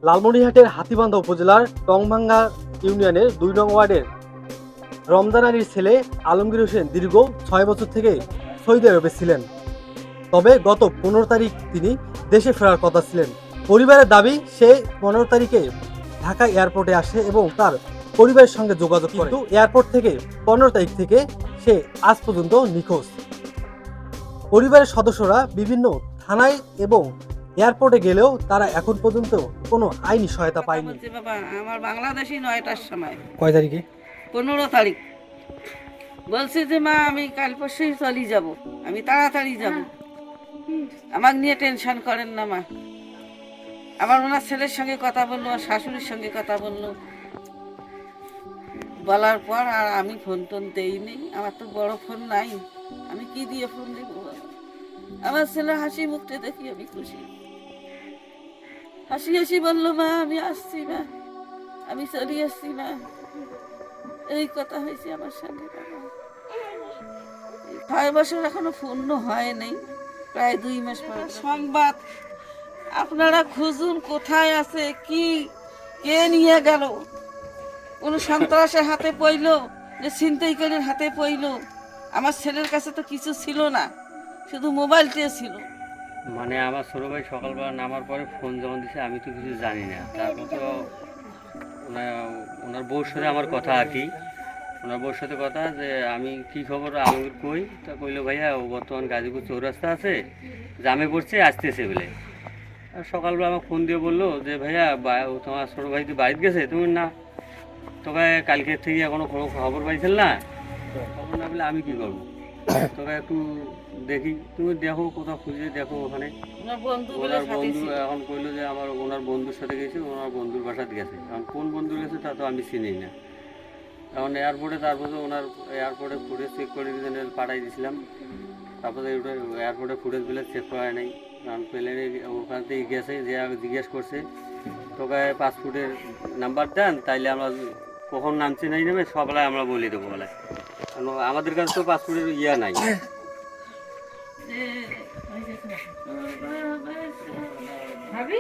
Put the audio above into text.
লালমনিরহাটের হাতীবান্ধা উপজেলার টংভাঙ্গা ইউনিয়নের ২ নং ওয়ার্ডের রমজান আলীর ছেলে আলমগীর হোসেন দীর্ঘ ৬ বছর থেকে সৌদি আরবে ছিলেন। তবে গত ১৫ তারিখ তিনি দেশে ফেরার কথা ছিলেন। পরিবারের দাবি, সে ১৫ তারিখে ঢাকা এয়ারপোর্টে আসে এবং তার পরিবারের সঙ্গে যোগাযোগ করে। কিন্তু এয়ারপোর্ট থেকে ১৫ তারিখ থেকে সে আজ পর্যন্ত নিখোঁজ। পরিবারের সদস্যরা বিভিন্ন থানায় এবং এয়ারপোর্টে গেলেও তারা এখন পর্যন্ত কোনো আইনি সহায়তা পায়নি। বলছি বাবা, আমার বাংলাদেশি ৯টার সময় কয় তারিখে? ১৫ তারিখ বলছি যে মা আমি কাল পরশুই চলি যাব, আমি তাড়াতাড়ি যাব, আমাকে নিয়ে টেনশন করেন না মা। আমার ওনার ছেলের সঙ্গে কথা বললো, আর শাশুড়ির সঙ্গে কথা বললো, বলার পর আর আমি ফোন টোন দেইনি। আমার তো বড় ফোন নাই, আমি কি দিয়ে ফোন দিব বাবা? আমার ছেলে হাসি মুখটা দেখি আমি খুশি, হাসি হাসি বললো মা আমি আসছি মা, আমি চলে আসছি মা। এই কথা হয়েছে আমার সঙ্গে বাবা। ৬ বছর এখনো পূর্ণ হয়নি, প্রায় ২ মাস পর সংবাদ। আপনারা খুঁজুন কোথায় আছে, কি কে নিয়ে গেল, কোন সন্ত্রাসের হাতে পড়ল, যে ছিনতাইকারীর হাতে পড়ল। আমার ছেলের কাছে তো কিছু ছিল না, শুধু মোবাইলটিও ছিল। মানে আমার ছোটো ভাই সকালবেলা নামার পরে ফোন যখন দিছে আমি তো কিছু জানি না। তারপর তো ওনার বউর সাথে আমার কথা আর কি, ওনার বউর সাথে কথা যে আমি কি খবর আলমগীর কই, তা কইলো ভাইয়া ও বর্তমান গাজীপুর চৌরাস্তা আছে, জামে পড়ছে, আসতেছে বলে। আর সকালবেলা আমাকে ফোন দিয়ে বললো যে ভাইয়া তোমার ছোটো ভাই তো বাড়িতে গেছে, তুমি না তোকে কালকের থেকে এখনো কোনো খবর পাইছিল না? খবর না পেলে আমি কী করবো, তোকে একটু দেখি, তুমি দেখো কোথাও খুঁজে দেখো ওখানে। ওনার বন্ধু ওনার বন্ধু এখন কইলো যে আমার ওনার বন্ধুর সাথে গেছে, ওনার বন্ধুর বাসাতে গেছে। এখন কোন বন্ধুর গেছে তা তো আমি চিনি না। এখন এয়ারপোর্টে তারপরে ওনার এয়ারপোর্টে ফুটেজ চেক করে পাঠাই দিয়েছিলাম। তারপরে ওটা এয়ারপোর্টে ফুটেজ পেলে চেক করা নেই, কারণ প্লেনে ওখান থেকে গেছে, যে জিজ্ঞেস করছে তোকে পাসপোর্টের নাম্বার দেন, তাইলে আমরা কখন নামছে নাই নেবে সবলাই আমরা বলে দেবো বলে। কারণ আমাদের কাছে তো পাসপোর্টের ইয়া নাই। ভাবি